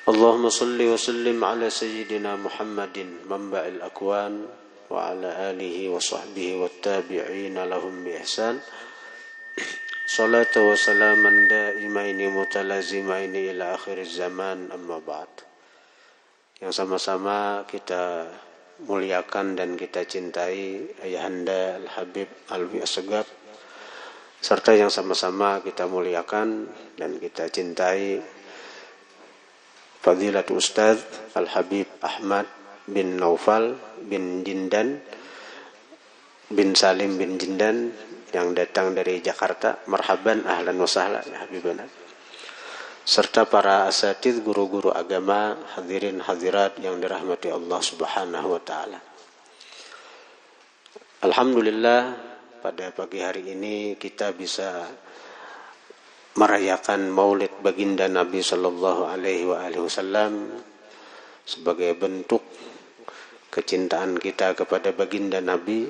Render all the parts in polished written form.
اللهم صل وسلم على سيدنا محمد منبع الأكوان وعلى آله وصحبه والتابعين لهم بإحسان صلاة وسلاما دائمين متلازمين إلى آخر الزمان أما بعد. Yang sama-sama kita muliakan dan kita cintai Ayahanda Al-Habib Alwi Assegaf, serta yang sama-sama kita muliakan dan kita cintai Fadilatul Ustaz Al-Habib Ahmad bin Naufal bin Jindan bin Salim bin Jindan yang datang dari Jakarta. Marhaban, ahlan wa sahlan ya Habibana. Serta para asatidz, guru-guru agama, hadirin hadirat yang dirahmati Allah Subhanahu wa taala. Alhamdulillah, pada pagi hari ini kita bisa merayakan Maulid baginda Nabi sallallahu alaihi wasallam sebagai bentuk kecintaan kita kepada baginda Nabi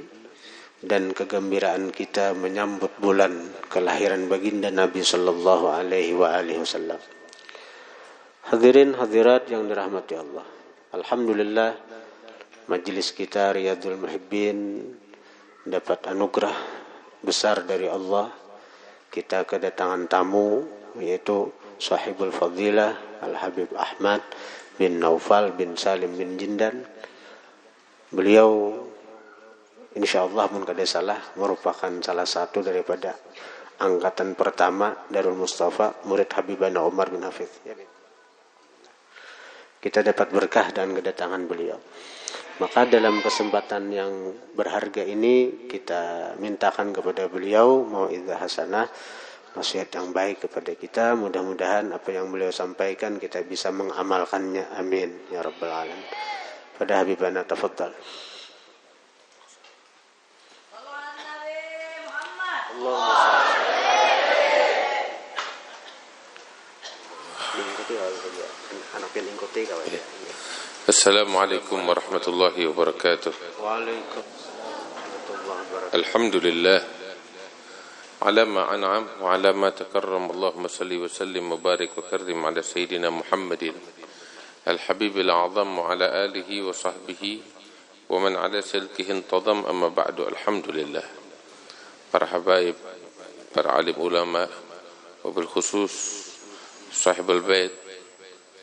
dan kegembiraan kita menyambut bulan kelahiran baginda Nabi sallallahu alaihi wasallam. Hadirin hadirat yang dirahmati Allah. Alhamdulillah, majelis kita Riyadul Muhibbin dapat anugerah besar dari Allah. Kita kedatangan tamu, yaitu Sahibul Fadilah Al-Habib Ahmad bin Naufal bin Salim bin Jindan. Beliau insyaallah mun kada salah merupakan salah satu daripada angkatan pertama Darul Mustafa, murid Habibana Umar bin Hafidz. Kita dapat berkah dan kedatangan beliau. Maka dalam kesempatan yang berharga ini kita mintakan kepada beliau mau'izah hasanah, nasihat yang baik kepada kita. Mudah-mudahan apa yang beliau sampaikan kita bisa mengamalkannya. Amin ya rabbal alamin. Pada Habibana tafadhal. Assalamualaikum warahmatullahi wabarakatuh. Alhamdulillah ala ma an'am wa ala ma takarram. Allahumma salli wa sallim wa barik wa karrim ala sayyidina Muhammadin al-habibil a'zam wa ala alihi wa sahbihi wa man ala silkihi intadam. Amma ba'du. Alhamdulillah, para habaib, para alim ulama, wabil khusus sahibul bait,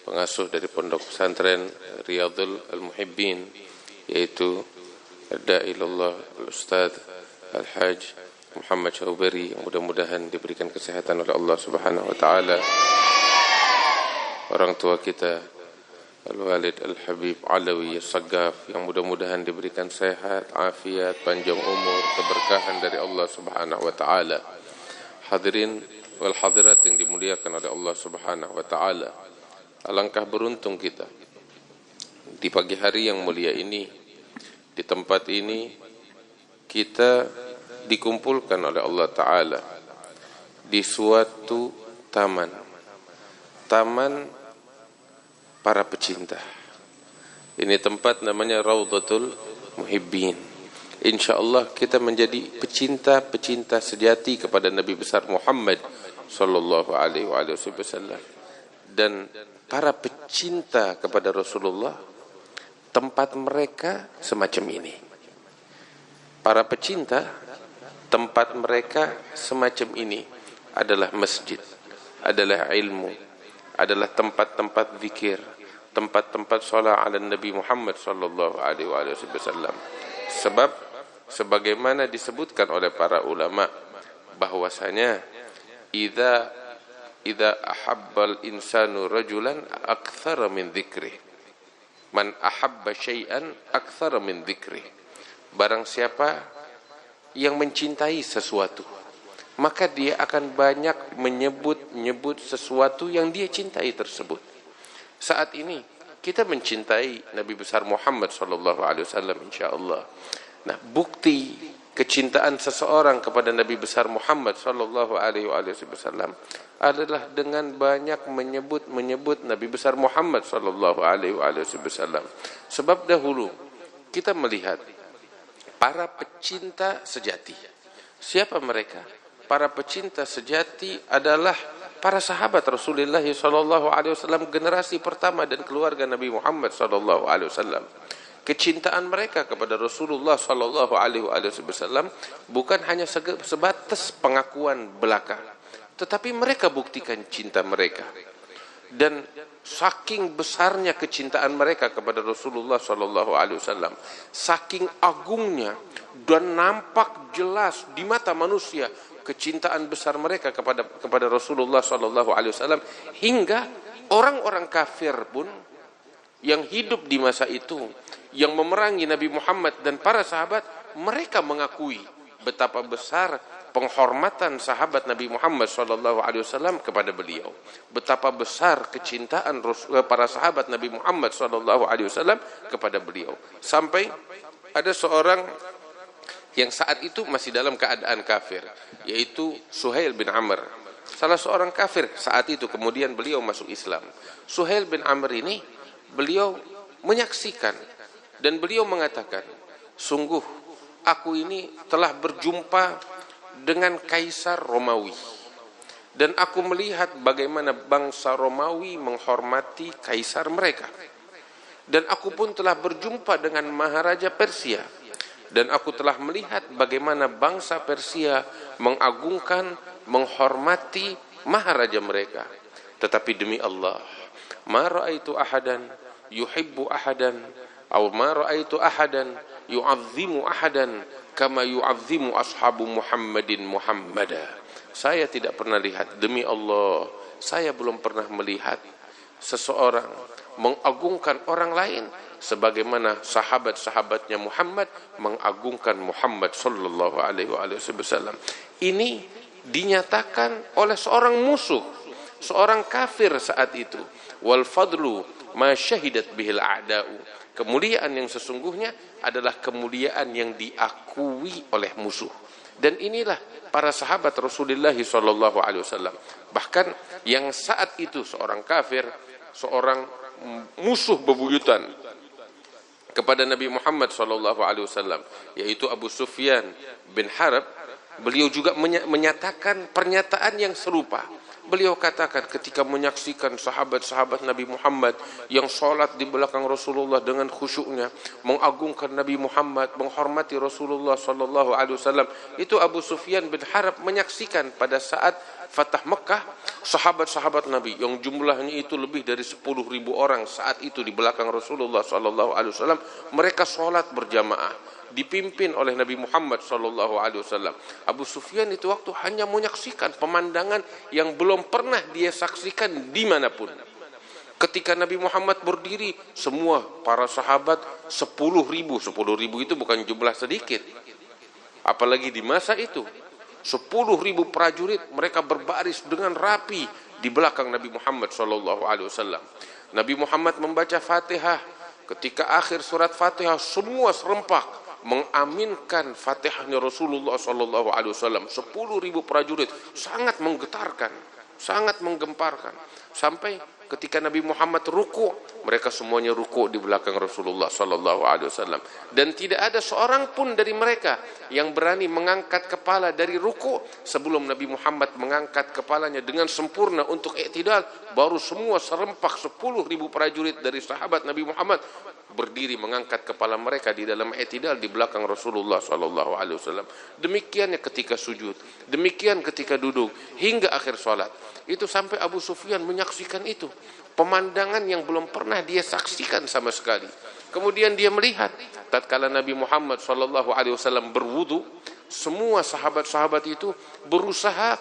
pengasuh dari pondok pesantren Riyadul Al-Muhibbin, yaitu Da'ilullah Al-Ustaz Al-Haj Muhammad Syahubari, yang mudah-mudahan diberikan kesehatan oleh Allah Subhanahu wa taala. Orang tua kita Al-Walid Al-Habib Alawi Assegaf, yang mudah-mudahan diberikan sehat, afiat, panjang umur, keberkahan dari Allah Subhanahu wa taala. Hadirin wal hadirat yang dimuliakan oleh Allah Subhanahu wa taala. Alangkah beruntung kita di pagi hari yang mulia ini, di tempat ini kita dikumpulkan oleh Allah Ta'ala di suatu taman para pecinta. Ini tempat namanya Raudhatul Muhibbin. InsyaAllah kita menjadi pecinta-pecinta sejati kepada Nabi besar Muhammad sallallahu alaihi wasallam. Dan para pecinta kepada Rasulullah, tempat mereka semacam ini. Para pecinta, tempat mereka semacam ini adalah masjid, adalah ilmu, adalah tempat-tempat zikir, tempat-tempat salat ala Nabi Muhammad sallallahu alaihi wasallam. Sebab sebagaimana disebutkan oleh para ulama bahwasanya idza ahabbal insanu rajulan aktsara min dzikrih, man ahabba syai'an aktsara min dzikrih. Barang siapa yang mencintai sesuatu, maka dia akan banyak menyebut sesuatu yang dia cintai tersebut. Saat ini kita mencintai Nabi besar Muhammad sallallahu alaihi wasallam insyaallah. Nah, bukti kecintaan seseorang kepada Nabi besar Muhammad sallallahu alaihi wasallam adalah dengan banyak menyebut Nabi besar Muhammad sallallahu alaihi wasallam. Sebab dahulu kita melihat para pecinta sejati. Siapa mereka? Para pecinta sejati adalah para sahabat Rasulullah SAW, generasi pertama dan keluarga Nabi Muhammad SAW. Kecintaan mereka kepada Rasulullah SAW bukan hanya sebatas pengakuan belaka, tetapi mereka buktikan cinta mereka. Dan saking besarnya kecintaan mereka kepada Rasulullah SAW, saking agungnya dan nampak jelas di mata manusia kecintaan besar mereka kepada Rasulullah SAW, hingga orang-orang kafir pun yang hidup di masa itu, yang memerangi Nabi Muhammad dan para sahabat, mereka mengakui betapa besar penghormatan sahabat Nabi Muhammad SAW kepada beliau, betapa besar kecintaan para sahabat Nabi Muhammad SAW kepada beliau, sampai ada seorang yang saat itu masih dalam keadaan kafir, yaitu Suhail bin Amr, salah seorang kafir saat itu. Kemudian beliau masuk Islam. Suhail bin Amr ini, beliau menyaksikan dan beliau mengatakan, sungguh aku ini telah berjumpa dengan Kaisar Romawi, dan aku melihat bagaimana bangsa Romawi menghormati kaisar mereka, dan aku pun telah berjumpa dengan Maharaja Persia, dan aku telah melihat bagaimana bangsa Persia mengagungkan, menghormati maharaja mereka. Tetapi demi Allah, ma ra'aitu ahadan yuhibbu ahadan, aw ma ra'aitu ahadan yu'azzimu ahadan kama yu'azzimu ashabu Muhammadin Muhammada. Saya tidak pernah lihat, demi Allah, saya belum pernah melihat seseorang mengagungkan orang lain sebagaimana sahabat-sahabatnya Muhammad mengagungkan Muhammad sallallahu alaihi wasallam. Ini dinyatakan oleh seorang musuh, seorang kafir saat itu. Wal fadlu ma syahidat bihil a'da'u. Kemuliaan yang sesungguhnya adalah kemuliaan yang diakui oleh musuh. Dan inilah para sahabat Rasulullah sallallahu alaihi wasallam. Bahkan yang saat itu seorang kafir, seorang musuh bebuyutan kepada Nabi Muhammad SAW, yaitu Abu Sufyan bin Harb, beliau juga menyatakan pernyataan yang serupa. Beliau katakan ketika menyaksikan sahabat-sahabat Nabi Muhammad yang sholat di belakang Rasulullah dengan khusyuknya, mengagungkan Nabi Muhammad, menghormati Rasulullah SAW, itu Abu Sufyan bin Harb menyaksikan pada saat Fatah Mekah, sahabat-sahabat Nabi yang jumlahnya itu lebih dari 10.000 orang saat itu di belakang Rasulullah SAW, mereka sholat berjamaah dipimpin oleh Nabi Muhammad SAW. Abu Sufyan itu waktu hanya menyaksikan pemandangan yang belum pernah dia saksikan dimanapun. Ketika Nabi Muhammad berdiri, semua para sahabat 10.000 itu bukan jumlah sedikit, apalagi di masa itu 10.000 prajurit, mereka berbaris dengan rapi di belakang Nabi Muhammad SAW. Nabi Muhammad membaca Fatihah. Ketika akhir surat Fatihah, semua serempak mengaminkan Fatihahnya Rasulullah SAW. 10.000 prajurit, sangat menggetarkan, sangat menggemparkan. Sampai ketika Nabi Muhammad ruku, mereka semuanya ruku di belakang Rasulullah SAW. Dan tidak ada seorang pun dari mereka yang berani mengangkat kepala dari ruku sebelum Nabi Muhammad mengangkat kepalanya dengan sempurna untuk i'tidal. Baru semua serempak 10.000 prajurit dari sahabat Nabi Muhammad berdiri mengangkat kepala mereka di dalam i'tidal di belakang Rasulullah SAW. Demikiannya ketika sujud, demikian ketika duduk, hingga akhir sholat. Itu sampai Abu Sufyan menyaksikan itu, pemandangan yang belum pernah dia saksikan sama sekali. Kemudian dia melihat tatkala Nabi Muhammad SAW berwudu, semua sahabat-sahabat itu berusaha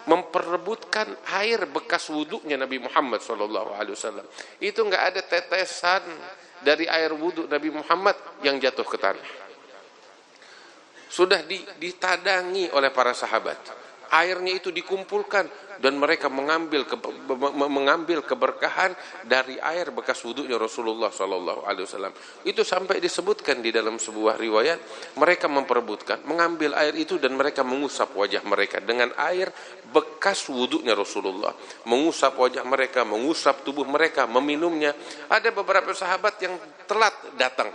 memperebutkan air bekas wudunya Nabi Muhammad SAW. Itu enggak ada tetesan dari air wudu Nabi Muhammad yang jatuh ke tanah. Sudah ditadangi oleh para sahabat. Airnya itu dikumpulkan dan mereka mengambil keberkahan dari air bekas wudunya Rasulullah SAW. Itu sampai disebutkan di dalam sebuah riwayat, mereka memperebutkan, mengambil air itu dan mereka mengusap wajah mereka dengan air bekas wudunya Rasulullah. Mengusap wajah mereka, mengusap tubuh mereka, meminumnya. Ada beberapa sahabat yang telat datang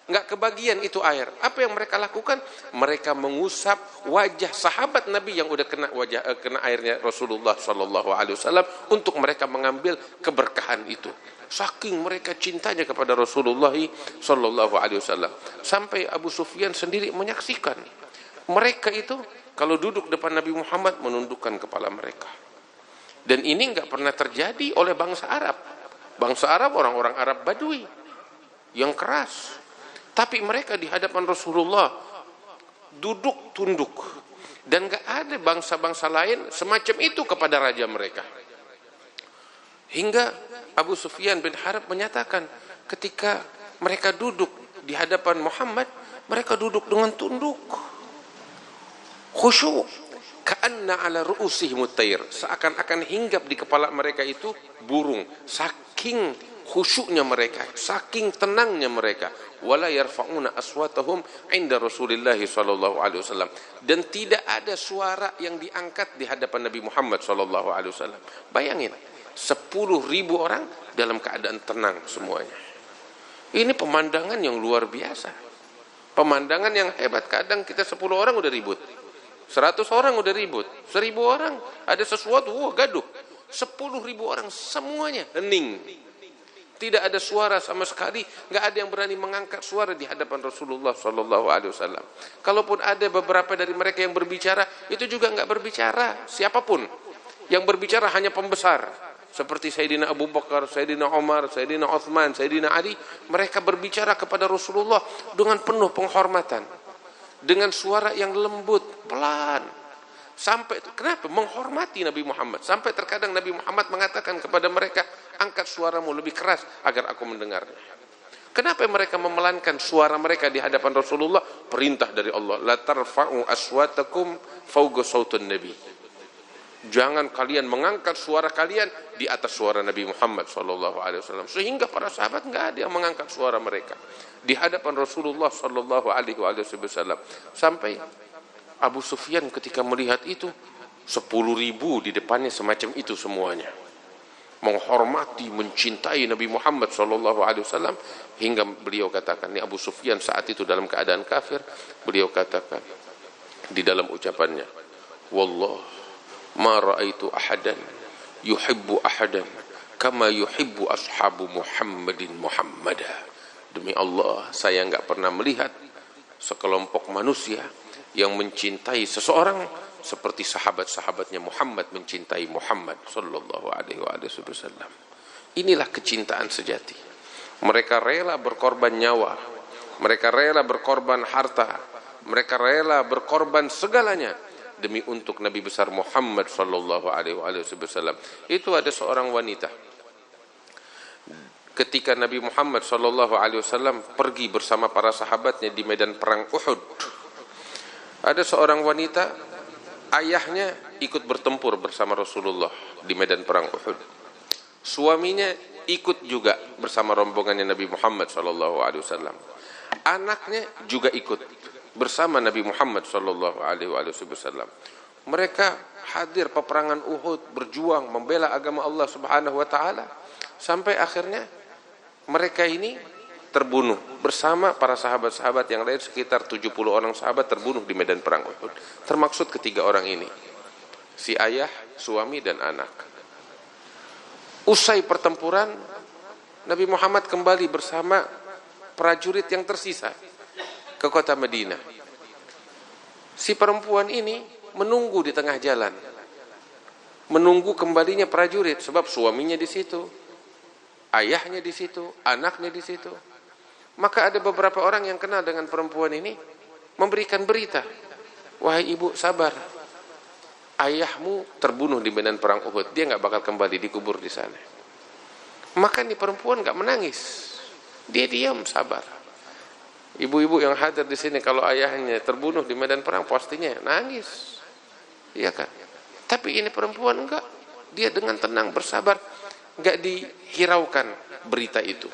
nggak kebagian itu air. Apa yang mereka lakukan? Mereka mengusap wajah sahabat Nabi yang udah kena airnya Rasulullah Shallallahu Alaihi Wasallam untuk mereka mengambil keberkahan itu. Saking mereka cintanya kepada Rasulullah Shallallahu Alaihi Wasallam, sampai Abu Sufyan sendiri menyaksikan mereka itu kalau duduk depan Nabi Muhammad menundukkan kepala mereka. Dan ini nggak pernah terjadi oleh bangsa Arab. Bangsa Arab orang-orang Arab Badui yang keras. Tapi mereka di hadapan Rasulullah duduk tunduk. Dan gak ada bangsa-bangsa lain semacam itu kepada raja mereka. Hingga Abu Sufyan bin Harb menyatakan ketika mereka duduk di hadapan Muhammad, mereka duduk dengan tunduk. Khusyuk. Ka'anna ala ru'usihim at-tayr. Seakan-akan hinggap di kepala mereka itu burung. Saking khusyuknya mereka, saking tenangnya mereka. Wala yarfa'una aswatahum 'inda Rasulillah sallallahu alaihi wasallam. Dan tidak ada suara yang diangkat di hadapan Nabi Muhammad sallallahu alaihi wasallam. Bayangin, 10.000 orang dalam keadaan tenang semuanya. Ini pemandangan yang luar biasa. Pemandangan yang hebat. Kadang kita 10 orang udah ribut. 100 orang udah ribut. 1000 orang ada sesuatu, gaduh. 10.000 orang semuanya hening. Tidak ada suara sama sekali, nggak ada yang berani mengangkat suara di hadapan Rasulullah Shallallahu Alaihi Wasallam. Kalaupun ada beberapa dari mereka yang berbicara, itu juga nggak berbicara siapapun. Yang berbicara hanya pembesar, seperti Sayyidina Abu Bakar, Sayyidina Umar, Sayyidina Uthman, Sayyidina Ali. Mereka berbicara kepada Rasulullah dengan penuh penghormatan, dengan suara yang lembut, pelan. Sampai kenapa? Menghormati Nabi Muhammad. Sampai terkadang Nabi Muhammad mengatakan kepada mereka, angkat suaramu lebih keras agar aku mendengarnya. Kenapa mereka memelankan suara mereka di hadapan Rasulullah? Perintah dari Allah. La tarfa'u aswatakum fawqa sautun nabi. Jangan kalian mengangkat suara kalian di atas suara Nabi Muhammad sallallahu alaihi wasallam. Sehingga para sahabat enggak ada yang mengangkat suara mereka di hadapan Rasulullah sallallahu alaihi wasallam. Sampai Abu Sufyan ketika melihat itu, 10.000 di depannya semacam itu semuanya. Menghormati, mencintai Nabi Muhammad SAW, hingga beliau katakan, ini Abu Sufyan saat itu dalam keadaan kafir, beliau katakan di dalam ucapannya, Wallah, ma ra'aitu ahadan yuhibbu ahadan kama yuhibbu ashabu Muhammadin Muhammada. Demi Allah, saya enggak pernah melihat sekelompok manusia yang mencintai seseorang seperti sahabat-sahabatnya Muhammad mencintai Muhammad sallallahu alaihi wasallam. Inilah kecintaan sejati. Mereka rela berkorban nyawa, mereka rela berkorban harta, mereka rela berkorban segalanya demi untuk Nabi besar Muhammad sallallahu alaihi wasallam. Itu ada seorang wanita. Ketika Nabi Muhammad sallallahu alaihi wasallam pergi bersama para sahabatnya di medan perang Uhud, ada seorang wanita, ayahnya ikut bertempur bersama Rasulullah di medan perang Uhud. Suaminya ikut juga bersama rombongannya Nabi Muhammad SAW. Anaknya juga ikut bersama Nabi Muhammad SAW. Mereka hadir peperangan Uhud, berjuang membela agama Allah Subhanahu Wa Taala, sampai akhirnya mereka ini terbunuh bersama para sahabat-sahabat yang lain. Sekitar 70 orang sahabat terbunuh di medan perang Uhud, termaksud ketiga orang ini, si ayah, suami, dan anak. Usai pertempuran, Nabi Muhammad kembali bersama prajurit yang tersisa ke kota Madinah. Si perempuan ini menunggu di tengah jalan, menunggu kembalinya prajurit, sebab suaminya di situ, ayahnya di situ, anaknya di situ. Maka ada beberapa orang yang kenal dengan perempuan ini memberikan berita, wahai ibu, sabar, ayahmu terbunuh di medan perang Uhud, dia nggak bakal kembali, dikubur di sana. Maka ini perempuan nggak menangis, dia diam, sabar. Ibu-ibu yang hadir di sini kalau ayahnya terbunuh di medan perang pastinya nangis, iya kan? Tapi ini perempuan enggak, dia dengan tenang bersabar, nggak dihiraukan berita itu.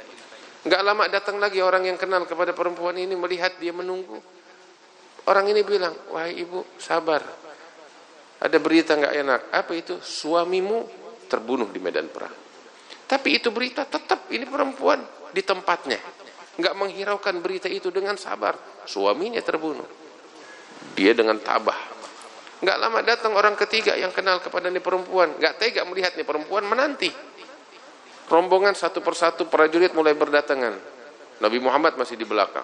Enggak lama datang lagi orang yang kenal kepada perempuan ini, melihat dia menunggu. Orang ini bilang, wahai ibu, sabar, ada berita enggak enak. Apa itu? Suamimu terbunuh di medan perang. Tapi itu berita, tetap ini perempuan di tempatnya, nggak menghiraukan berita itu dengan sabar. Suaminya terbunuh. Dia dengan tabah. Nggak lama datang orang ketiga yang kenal kepada nih perempuan. Nggak tega melihat nih perempuan menanti. Rombongan satu persatu prajurit mulai berdatangan. Nabi Muhammad masih di belakang.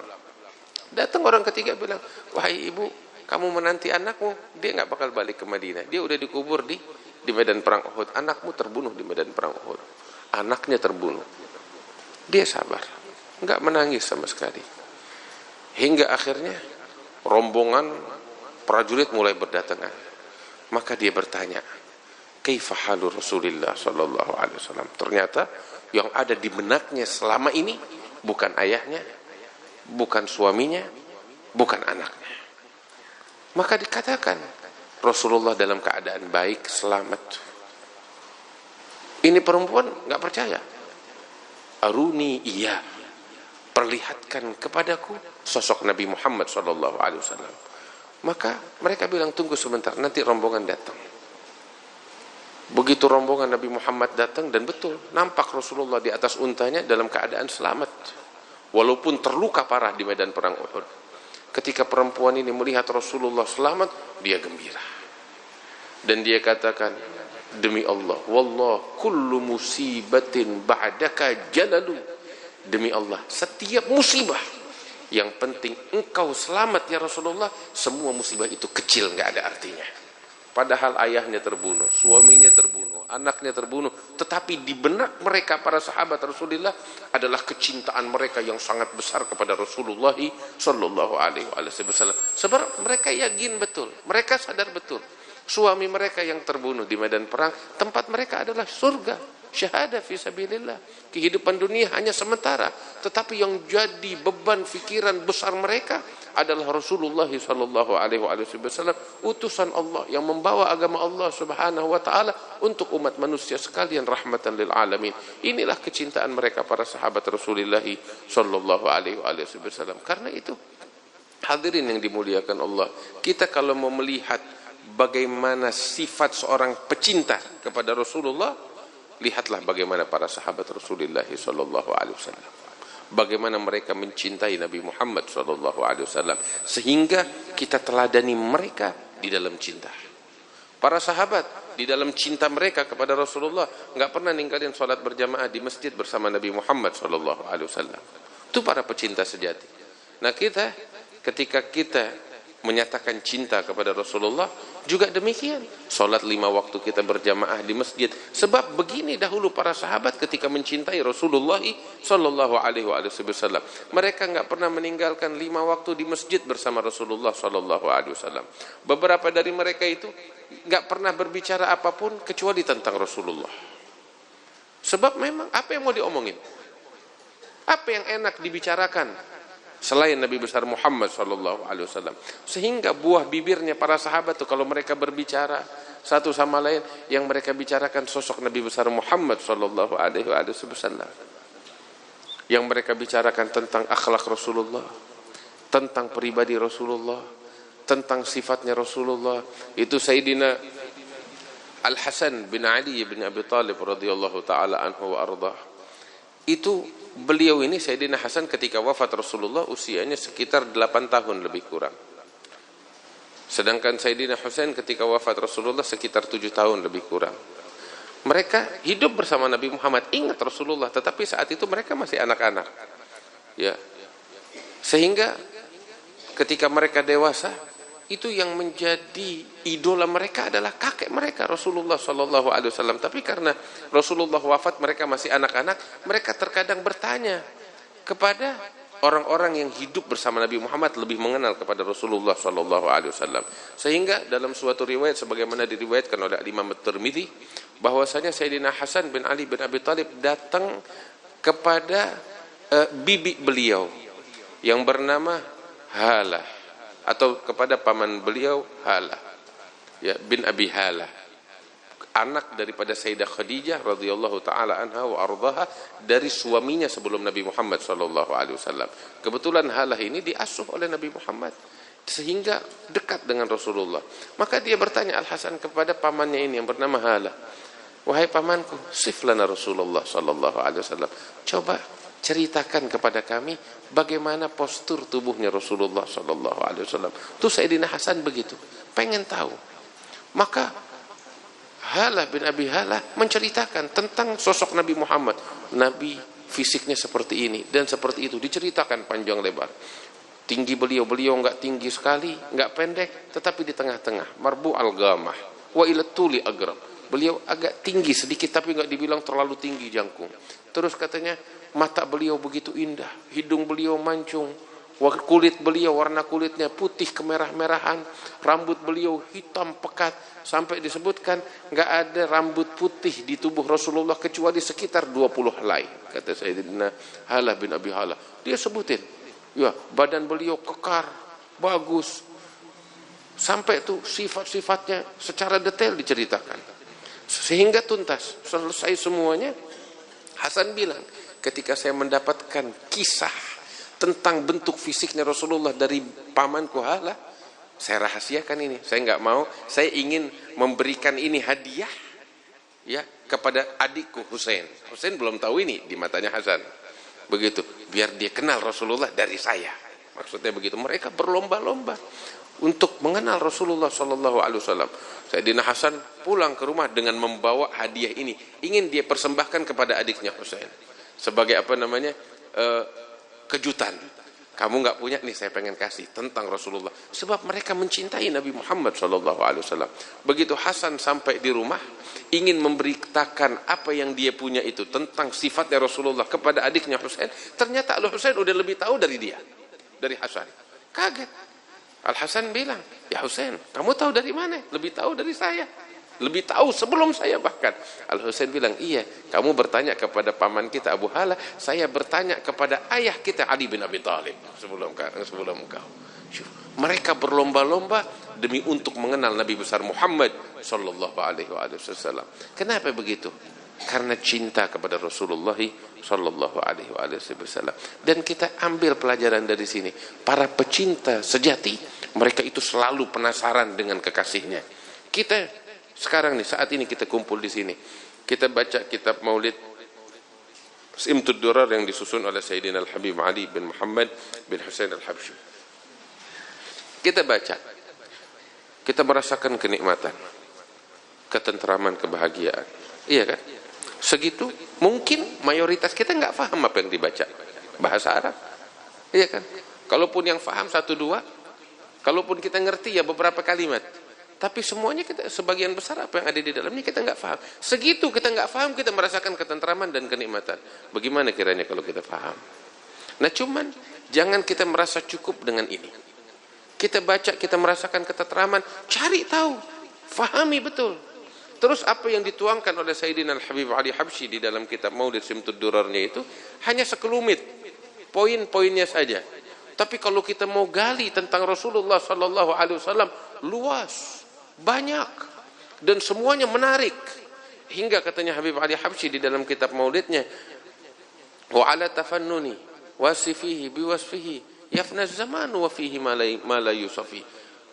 Datang orang ketiga bilang, wahai ibu, kamu menanti anakmu, dia nggak bakal balik ke Madinah. Dia udah dikubur di medan perang Uhud. Anakmu terbunuh di medan perang Uhud. Anaknya terbunuh. Dia sabar, nggak menangis sama sekali. Hingga akhirnya rombongan prajurit mulai berdatangan. Maka dia bertanya, kaifa halu Rasulullah sallallahu alaihi wasallam. Ternyata yang ada di benaknya selama ini bukan ayahnya, bukan suaminya, bukan anaknya. Maka dikatakan Rasulullah dalam keadaan baik, selamat. Ini perempuan nggak percaya. Aruni, iya, perlihatkan kepadaku sosok Nabi Muhammad sallallahu alaihi wasallam. Maka mereka bilang, tunggu sebentar, nanti rombongan datang. Begitu rombongan Nabi Muhammad datang, dan betul nampak Rasulullah di atas untanya dalam keadaan selamat, walaupun terluka parah di medan perang Uhud. Ketika perempuan ini melihat Rasulullah selamat, dia gembira. Dan dia katakan, demi Allah, wallah kullu musibatin ba'daka jalalu. Demi Allah, setiap musibah, yang penting engkau selamat ya Rasulullah, semua musibah itu kecil, nggak ada artinya. Padahal ayahnya terbunuh, suaminya terbunuh, anaknya terbunuh, tetapi di benak mereka para sahabat Rasulullah adalah kecintaan mereka yang sangat besar kepada Rasulullah sallallahu alaihi wasallam. Sebab mereka yakin betul, mereka sadar betul, suami mereka yang terbunuh di medan perang, tempat mereka adalah surga. Syahadah fi sabilillah. Kehidupan dunia hanya sementara, tetapi yang jadi beban fikiran besar mereka adalah Rasulullah sallallahu alaihi wasallam, utusan Allah yang membawa agama Allah Subhanahu wa taala untuk umat manusia sekalian, rahmatan lil alamin. Inilah kecintaan mereka para sahabat Rasulullah sallallahu alaihi wasallam. Karena itu, hadirin yang dimuliakan Allah, kita kalau mau melihat bagaimana sifat seorang pecinta kepada Rasulullah, lihatlah bagaimana para sahabat Rasulullah sallallahu alaihi wasallam. Bagaimana mereka mencintai Nabi Muhammad SAW, sehingga kita teladani mereka di dalam cinta. Para sahabat di dalam cinta mereka kepada Rasulullah nggak pernah ninggalin sholat berjamaah di masjid bersama Nabi Muhammad SAW. Itu para pecinta sejati. Nah, kita ketika kita menyatakan cinta kepada Rasulullah juga demikian. Salat 5 waktu kita berjamaah di masjid. Sebab begini dahulu para sahabat ketika mencintai Rasulullah sallallahu alaihi wasallam. Mereka enggak pernah meninggalkan 5 waktu di masjid bersama Rasulullah sallallahu alaihi wasallam. Beberapa dari mereka itu enggak pernah berbicara apapun kecuali tentang Rasulullah. Sebab memang apa yang mau diomongin? Apa yang enak dibicarakan selain Nabi besar Muhammad sallallahu alaihi wasallam? Sehingga buah bibirnya para sahabat tuh kalau mereka berbicara satu sama lain, yang mereka bicarakan sosok Nabi besar Muhammad sallallahu alaihi wasallam. Yang mereka bicarakan tentang akhlak Rasulullah, tentang pribadi Rasulullah, tentang sifatnya Rasulullah. Itu Sayyidina Al-Hasan bin Ali bin Abi Thalib radhiyallahu taala anhu wa ardah. Itu beliau ini, Sayyidina Hasan, ketika wafat Rasulullah usianya sekitar 8 tahun lebih kurang. Sedangkan Sayyidina Husain ketika wafat Rasulullah sekitar 7 tahun lebih kurang. Mereka hidup bersama Nabi Muhammad, ingat Rasulullah, tetapi saat itu mereka masih anak-anak. Ya. Sehingga ketika mereka dewasa, itu yang menjadi idola mereka adalah kakek mereka Rasulullah sallallahu alaihi wasallam. Tapi karena Rasulullah wafat, mereka masih anak-anak, mereka terkadang bertanya kepada orang-orang yang hidup bersama Nabi Muhammad, lebih mengenal kepada Rasulullah sallallahu alaihi wasallam. Sehingga dalam suatu riwayat sebagaimana diriwayatkan oleh Imam At-Tirmidzi, bahwasanya Sayyidina Hasan bin Ali bin Abi Thalib datang kepada bibi beliau yang bernama Halah, atau kepada paman beliau Halah, ya, bin Abi Halah, anak daripada Sayyidah Khadijah radhiyallahu taala anha wa ardhaha, dari suaminya sebelum Nabi Muhammad sallallahu alaihi wasallam. Kebetulan Halah ini diasuh oleh Nabi Muhammad sehingga dekat dengan Rasulullah. Maka dia bertanya Al-Hasan kepada pamannya ini yang bernama Halah, wahai pamanku, sif lana Rasulullah sallallahu alaihi wasallam, coba ceritakan kepada kami bagaimana postur tubuhnya Rasulullah sallallahu alaihi wasallam. Tuh Sayyidina Hasan begitu, pengen tahu. Maka Halah bin Abi Halah menceritakan tentang sosok Nabi Muhammad. Nabi fisiknya seperti ini dan seperti itu, diceritakan panjang lebar. Tinggi beliau enggak tinggi sekali, enggak pendek, tetapi di tengah-tengah. Marbu al-gamah wa ila tuli agrab. Beliau agak tinggi sedikit tapi enggak dibilang terlalu tinggi jangkung. Terus katanya mata beliau begitu indah, hidung beliau mancung, kulit beliau warna kulitnya putih kemerah-merahan, rambut beliau hitam pekat, sampai disebutkan enggak ada rambut putih di tubuh Rasulullah kecuali sekitar 20 helai, kata Sayyidina Halah bin Abi Halah. Dia sebutin, ya, badan beliau kekar, bagus, sampai tuh sifat-sifatnya secara detail diceritakan sehingga tuntas, selesai semuanya. Hasan bilang, ketika saya mendapatkan kisah tentang bentuk fisiknya Rasulullah dari pamanku Halah, saya rahasiakan ini. Saya enggak mau, saya ingin memberikan ini hadiah ya kepada adikku Husain. Husain belum tahu ini di matanya Hasan. Begitu, biar dia kenal Rasulullah dari saya. Maksudnya begitu. Mereka berlomba-lomba untuk mengenal Rasulullah sallallahu alaihi wasallam. Sayyidina Hasan pulang ke rumah dengan membawa hadiah ini, ingin dia persembahkan kepada adiknya Husain sebagai apa namanya? Kejutan. Kamu nggak punya nih, saya pengen kasih tentang Rasulullah. Sebab mereka mencintai Nabi Muhammad sallallahu alaihi wasallam. Begitu Hasan sampai di rumah, ingin memberitakan apa yang dia punya itu tentang sifatnya Rasulullah kepada adiknya Husain. Ternyata Al Husain udah lebih tahu dari dia, dari Hasan. Kaget. Al Hasan bilang, ya Husain, kamu tahu dari mana? Lebih tahu dari saya. Lebih tahu sebelum saya bahkan. Al Husain bilang, iya, kamu bertanya kepada paman kita Abu Halah, saya bertanya kepada ayah kita Ali bin Abi Thalib sebelum kau. Mereka berlomba-lomba demi untuk mengenal Nabi besar Muhammad sallallahu alaihi wasallam. Kenapa begitu? Karena cinta kepada Rasulullah sallallahu alaihi wasallam. Dan kita ambil pelajaran dari sini. Para pecinta sejati, mereka itu selalu penasaran dengan kekasihnya. Kita sekarang nih, saat ini kita kumpul di sini, kita baca kitab Maulid Simtud Durar yang disusun oleh Sayyidina Al-Habib Ali bin Muhammad bin Husain Al-Habsyi. Kita baca, kita merasakan kenikmatan, ketentraman, kebahagiaan. Iya kan? Segitu, mungkin mayoritas kita nggak paham apa yang dibaca bahasa Arab. Iya kan? Kalaupun yang paham 1-2, kalaupun kita ngerti ya beberapa kalimat. Tapi semuanya kita, sebagian besar apa yang ada di dalamnya kita nggak paham. Segitu kita nggak paham, kita merasakan ketentraman dan kenikmatan. Bagaimana kiranya kalau kita paham? Nah cuman jangan kita merasa cukup dengan ini. Kita baca, kita merasakan ketentraman, cari tahu, fahami betul. Terus apa yang dituangkan oleh Sayyidina Al-Habib Ali Habsyi di dalam kitab Maulid Simtud Durarnya itu hanya sekelumit, poin-poinnya saja. Tapi kalau kita mau gali tentang Rasulullah sallallahu alaihi wasallam, luas, banyak, dan semuanya menarik. Hingga katanya Habib Ali Habsyi di dalam kitab Maulidnya, wa ala tafannuni wasifihi biwasfihi yafna zamanu wa fihi ma la yusafi.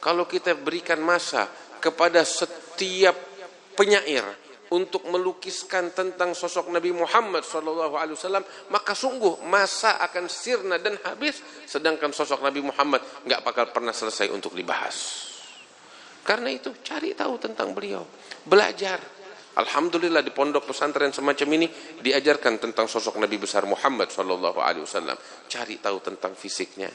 Kalau kita berikan masa kepada setiap penyair untuk melukiskan tentang sosok Nabi Muhammad SAW, maka sungguh masa akan sirna dan habis, sedangkan sosok Nabi Muhammad nggak bakal pernah selesai untuk dibahas. Karena itu cari tahu tentang beliau, belajar. Alhamdulillah di pondok pesantren semacam ini diajarkan tentang sosok Nabi besar Muhammad SAW. Cari tahu tentang fisiknya.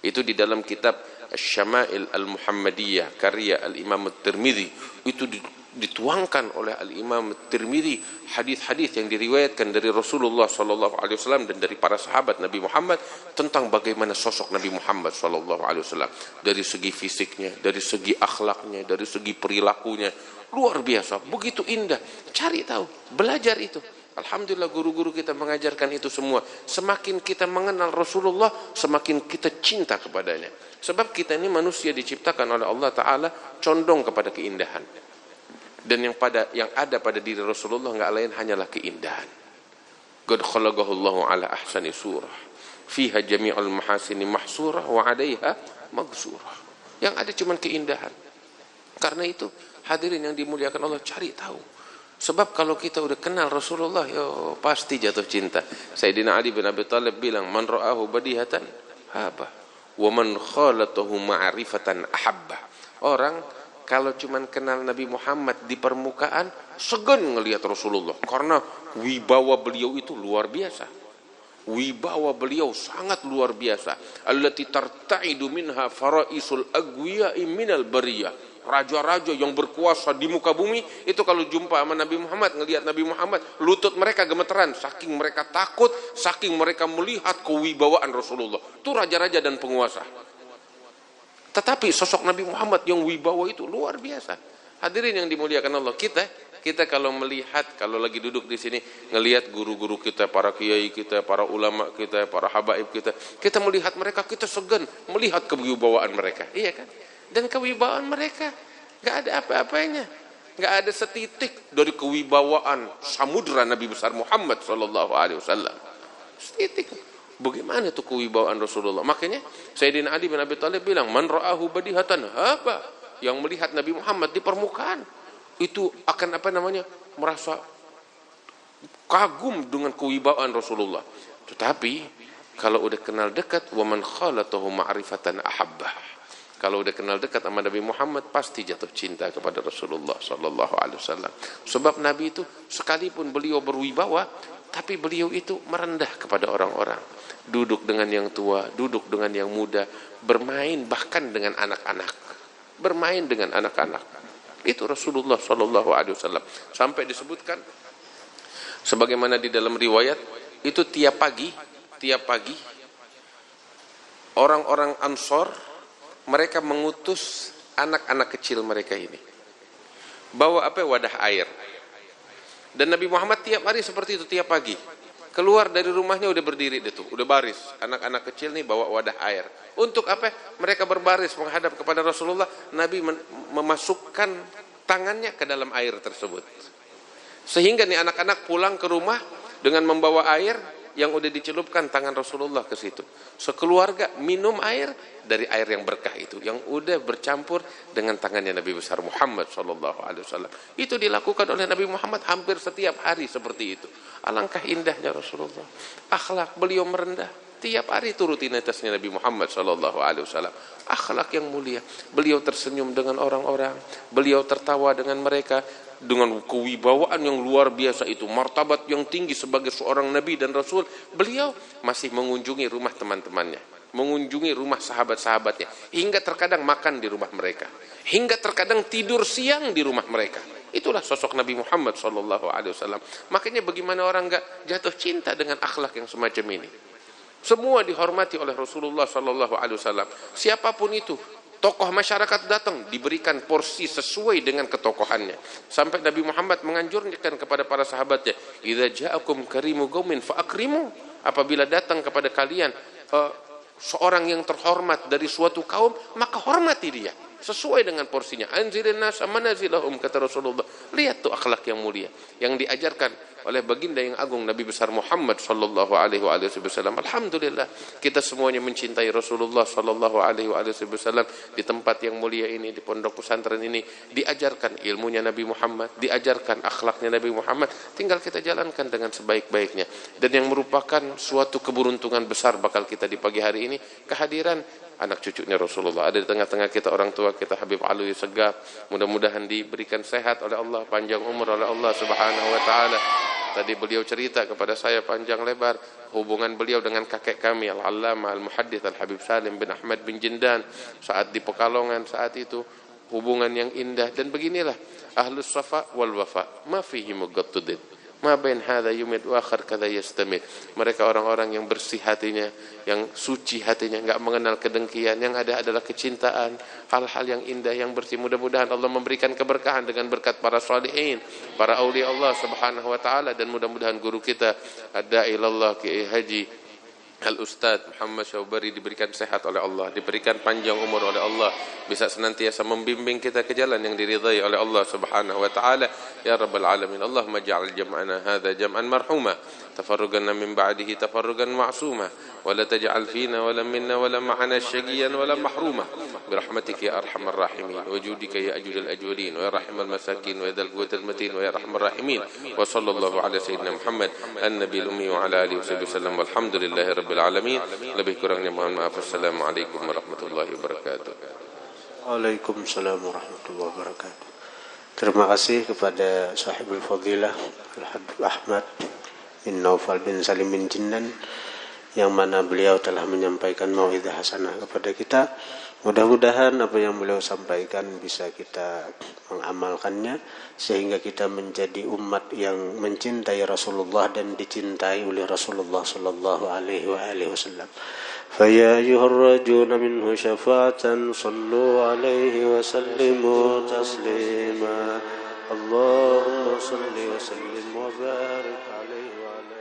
Itu di dalam kitab Asy-Syama'il Al-Muhammadiyah karya Al-Imam At-Tirmidzi. Itu dituangkan oleh Al-Imam At-Tirmidzi hadis-hadis yang diriwayatkan dari Rasulullah SAW dan dari para sahabat Nabi Muhammad tentang bagaimana sosok Nabi Muhammad SAW dari segi fisiknya, dari segi akhlaknya, dari segi perilakunya, luar biasa, begitu indah. Cari tahu, belajar itu. Alhamdulillah guru-guru kita mengajarkan itu semua. Semakin kita mengenal Rasulullah, semakin kita cinta kepadanya. Sebab kita ini manusia diciptakan oleh Allah Ta'ala condong kepada keindahan. Dan yang ada pada diri Rasulullah enggak lain hanyalah keindahan. Qad khalaqahu Allahu ala ahsani surah. Fiha jami'ul mahasini mahsurah wa 'alaiha maghsurah. Yang ada cuma keindahan. Karena itu hadirin yang dimuliakan Allah, cari tahu. Sebab kalau kita udah kenal Rasulullah, yo pasti jatuh cinta. Sayyidina Ali bin Abi Thalib bilang, man ra'ahu badihatan haba, wa man khalatahu ma'rifatan ahabba. Orang kalau cuman kenal Nabi Muhammad di permukaan, segan ngelihat Rasulullah karena wibawa beliau itu luar biasa. Wibawa beliau sangat luar biasa. Allati tarta'idu minha faraisul agwiya'i minal bariyah. Raja-raja yang berkuasa di muka bumi itu kalau jumpa sama Nabi Muhammad, ngelihat Nabi Muhammad, lutut mereka gemeteran saking mereka takut, saking mereka melihat kewibawaan Rasulullah. Itu raja-raja dan penguasa. Tetapi sosok Nabi Muhammad yang wibawa itu luar biasa. Hadirin yang dimuliakan Allah, kita kalau melihat, kalau lagi duduk di sini ngelihat guru-guru kita, para kiai kita, para ulama kita, para habaib kita melihat mereka, kita segan melihat kewibawaan mereka, iya kan? Dan kewibawaan mereka nggak ada apa-apanya, nggak ada setitik dari kewibawaan samudra Nabi besar Muhammad Sallallahu Alaihi Wasallam. Setitik. Bagaimana tuh kewibawaan Rasulullah? Makanya Sayyidina Ali bin Abi Thalib bilang, man ra'ahu badihatan haba, yang melihat Nabi Muhammad di permukaan itu akan merasa kagum dengan kewibawaan Rasulullah. Tetapi kalau udah kenal dekat, wa man khalatahu ma'rifatan ahabbah, kalau udah kenal dekat sama Nabi Muhammad pasti jatuh cinta kepada Rasulullah sallallahu alaihi wasallam. Sebab Nabi itu sekalipun beliau berwibawa, tapi beliau itu merendah kepada orang-orang. Duduk dengan yang tua, duduk dengan yang muda, bermain bahkan dengan anak-anak. Bermain dengan anak-anak. Itu Rasulullah sallallahu alaihi wasallam. Sampai disebutkan sebagaimana di dalam riwayat, itu tiap pagi orang-orang Ansor mereka mengutus anak-anak kecil mereka ini. Bawa wadah air. Dan Nabi Muhammad tiap hari seperti itu, tiap pagi. Keluar dari rumahnya udah berdiri itu, udah baris. Anak-anak kecil nih bawa wadah air. Untuk apa? Mereka berbaris menghadap kepada Rasulullah. Nabi memasukkan tangannya ke dalam air tersebut. Sehingga nih anak-anak pulang ke rumah dengan membawa air yang udah dicelupkan tangan Rasulullah ke situ. Sekeluarga minum air dari air yang berkah itu, yang udah bercampur dengan tangannya Nabi besar Muhammad sallallahu alaihi wasallam. Itu dilakukan oleh Nabi Muhammad hampir setiap hari seperti itu. Alangkah indahnya Rasulullah. Akhlak beliau merendah. Tiap hari itu rutinitasnya Nabi Muhammad sallallahu alaihi wasallam. Akhlak yang mulia. Beliau tersenyum dengan orang-orang, beliau tertawa dengan mereka. Dengan kewibawaan yang luar biasa itu, martabat yang tinggi sebagai seorang nabi dan rasul, beliau masih mengunjungi rumah teman-temannya, mengunjungi rumah sahabat-sahabatnya, hingga terkadang makan di rumah mereka, hingga terkadang tidur siang di rumah mereka. Itulah sosok Nabi Muhammad sallallahu alaihi wasallam. Makanya bagaimana orang enggak jatuh cinta dengan akhlak yang semacam ini? Semua dihormati oleh Rasulullah sallallahu alaihi wasallam. Siapapun itu, tokoh masyarakat datang diberikan porsi sesuai dengan ketokohannya. Sampai Nabi Muhammad menganjurkan kepada para sahabatnya, "Idza ja'akum karimu qaumin fa akrimu." Apabila datang kepada kalian seorang yang terhormat dari suatu kaum, maka hormati dia sesuai dengan porsinya. Anzilin nas manazilahum, kata Rasulullah. Lihat tuh akhlak yang mulia yang diajarkan oleh baginda yang agung Nabi besar Muhammad sallallahu alaihi wasallam. Alhamdulillah kita semuanya mencintai Rasulullah sallallahu alaihi wasallam. Di tempat yang mulia ini, di pondok pesantren ini, diajarkan ilmunya Nabi Muhammad, diajarkan akhlaknya Nabi Muhammad. Tinggal kita jalankan dengan sebaik-baiknya. Dan yang merupakan suatu keberuntungan besar bakal kita di pagi hari ini, kehadiran anak cucunya Rasulullah. Ada di tengah-tengah kita orang tua kita, Habib Alwi Segaf. Mudah-mudahan diberikan sehat oleh Allah, panjang umur oleh Allah Subhanahu wa taala. Tadi beliau cerita kepada saya panjang lebar hubungan beliau dengan kakek kami Al-Allamah Al-Muhaddits Al-Habib Salim bin Ahmad bin Jindan saat di Pekalongan saat itu, hubungan yang indah. Dan beginilah ahlus safa wal wafa, ma fihi mugattudin, ma bain hadza yumid wa akhar kadza yastamid. Mereka orang-orang yang bersih hatinya, yang suci hatinya, enggak mengenal kedengkian, yang ada adalah kecintaan, hal-hal yang indah yang bersih. Mudah-mudahan Allah memberikan keberkahan dengan berkat para salihin, para aulia Allah Subhanahu wa taala. Dan mudah-mudahan guru kita ad-da'i ilallah Kiai Haji Al-Ustadz Muhammad Syawbari diberikan sehat oleh Allah, diberikan panjang umur oleh Allah, bisa senantiasa membimbing kita ke jalan yang diridhai oleh Allah Subhanahu wa taala. Ya rabbal alamin. Allahumma ja'al jam'ana hadza jam'an marhuma تفرقنا من بعده تفرقا معصوما ولا تجعل فينا ولا منا ولا معنا شقيا ولا محروما برحمتك يا أرحم الراحمين وجودك يا أجود الأجودين ويا رحم المساكين ويا ذا القوة المتين ويا أرحم الراحمين وصلى الله على سيدنا محمد النبي الأمي وعلى آله وصحبه وسلم والحمد لله رب العالمين. Lebih kurangnya mohon maaf. Assalamualaikum warahmatullahi wabarakatuh. Waalaikumsalam warahmatullahi wabarakatuh. Terima kasih kepada sahibul fadilah Al-Habib Ahmad bin Naufal bin Salim bin Jinnan yang mana beliau telah menyampaikan mau'izah hasanah kepada kita. Mudah-mudahan apa yang beliau sampaikan bisa kita mengamalkannya sehingga kita menjadi umat yang mencintai Rasulullah dan dicintai oleh Rasulullah sallallahu alaihi wasallam. فيا أيها الراجون منه شفاعة صلوا عليه وسلموا تسليما اللهم صل وسلم وبارك عليه وعلى